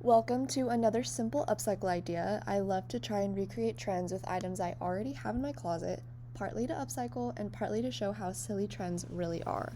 Welcome to another simple upcycle idea. I love to try and recreate trends with items I already have in my closet, partly to upcycle and partly to show how silly trends really are.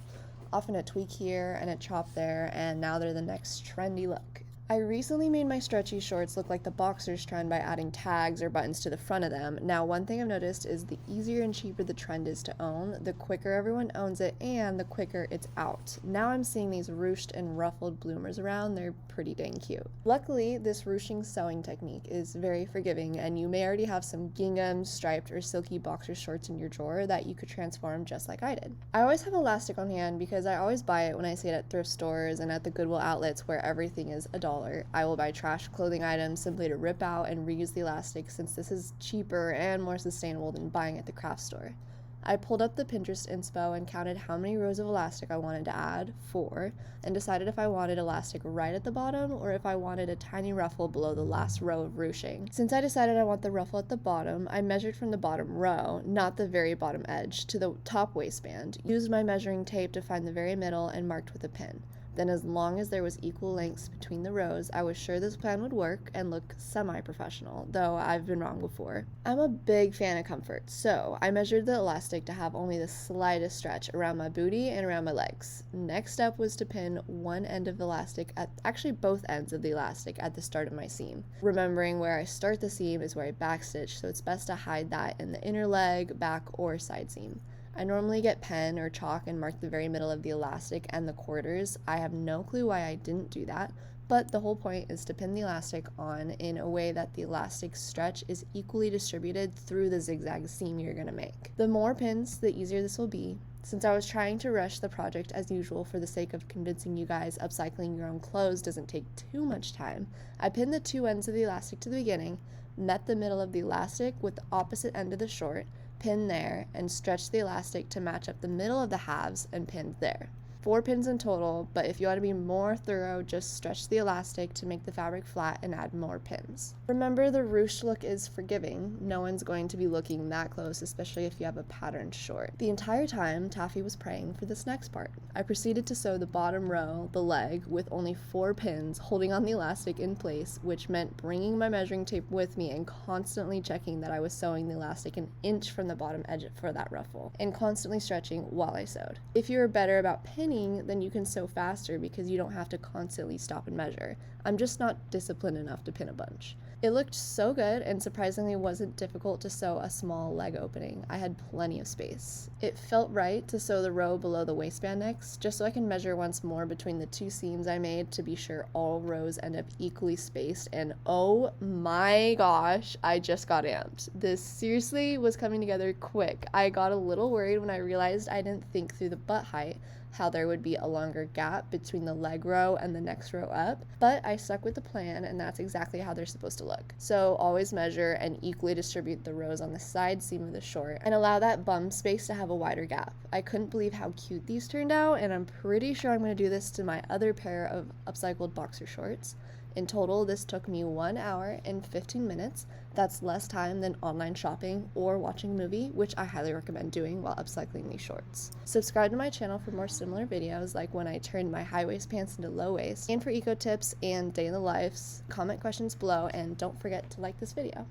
Often a tweak here and a chop there, and now they're the next trendy look. I recently made my stretchy shorts look like the boxers trend by adding tags or buttons to the front of them. Now, one thing I've noticed is the easier and cheaper the trend is to own, the quicker everyone owns it and the quicker it's out. Now I'm seeing these ruched and ruffled bloomers around. They're pretty dang cute. Luckily, this ruching sewing technique is very forgiving, and you may already have some gingham, striped, or silky boxer shorts in your drawer that you could transform just like I did. I always have elastic on hand because I always buy it when I see it at thrift stores and at the Goodwill outlets where everything is $1. I will buy trash clothing items simply to rip out and reuse the elastic, since this is cheaper and more sustainable than buying at the craft store. I pulled up the Pinterest inspo and counted how many rows of elastic I wanted to add, 4, and decided if I wanted elastic right at the bottom or if I wanted a tiny ruffle below the last row of ruching. Since I decided I want the ruffle at the bottom, I measured from the bottom row, not the very bottom edge, to the top waistband, used my measuring tape to find the very middle, and marked with a pin. Then, as long as there was equal lengths between the rows, I was sure this plan would work and look semi-professional, though I've been wrong before. I'm a big fan of comfort, so I measured the elastic to have only the slightest stretch around my booty and around my legs. Next step was to pin one end of the elastic actually both ends of the elastic at the start of my seam. Remembering where I start the seam is where I backstitch, so it's best to hide that in the inner leg, back, or side seam. I normally get pen or chalk and mark the very middle of the elastic and the quarters. I have no clue why I didn't do that, but the whole point is to pin the elastic on in a way that the elastic stretch is equally distributed through the zigzag seam you're going to make. The more pins, the easier this will be. Since I was trying to rush the project as usual for the sake of convincing you guys upcycling your own clothes doesn't take too much time, I pinned the two ends of the elastic to the beginning, met the middle of the elastic with the opposite end of the short, pinned there, and stretched the elastic to match up the middle of the halves and pinned there. 4 pins in total, but if you want to be more thorough, just stretch the elastic to make the fabric flat and add more pins. Remember, the ruched look is forgiving. No one's going to be looking that close, especially if you have a patterned short. The entire time, Taffy was praying for this next part. I proceeded to sew the bottom row, the leg, with only 4 pins, holding on the elastic in place, which meant bringing my measuring tape with me and constantly checking that I was sewing the elastic an inch from the bottom edge for that ruffle, and constantly stretching while I sewed. If you're better about pinning, then you can sew faster because you don't have to constantly stop and measure. I'm just not disciplined enough to pin a bunch. It looked so good and surprisingly wasn't difficult to sew a small leg opening. I had plenty of space. It felt right to sew the row below the waistband next, just so I can measure once more between the 2 seams I made to be sure all rows end up equally spaced, and oh my gosh, I just got amped. This seriously was coming together quick. I got a little worried when I realized I didn't think through the butt height, how there would be a longer gap between the leg row and the next row up, but I stuck with the plan, and that's exactly how they're supposed to look. So always measure and equally distribute the rows on the side seam of the short and allow that bum space to have a wider gap. I couldn't believe how cute these turned out, and I'm pretty sure I'm going to do this to my other pair of upcycled boxer shorts. In total, this took me 1 hour and 15 minutes. That's less time than online shopping or watching a movie, which I highly recommend doing while upcycling these shorts. Subscribe to my channel for more similar videos, like when I turned my high waist pants into low waist, and for eco tips and day in the lives. Comment questions below, and don't forget to like this video.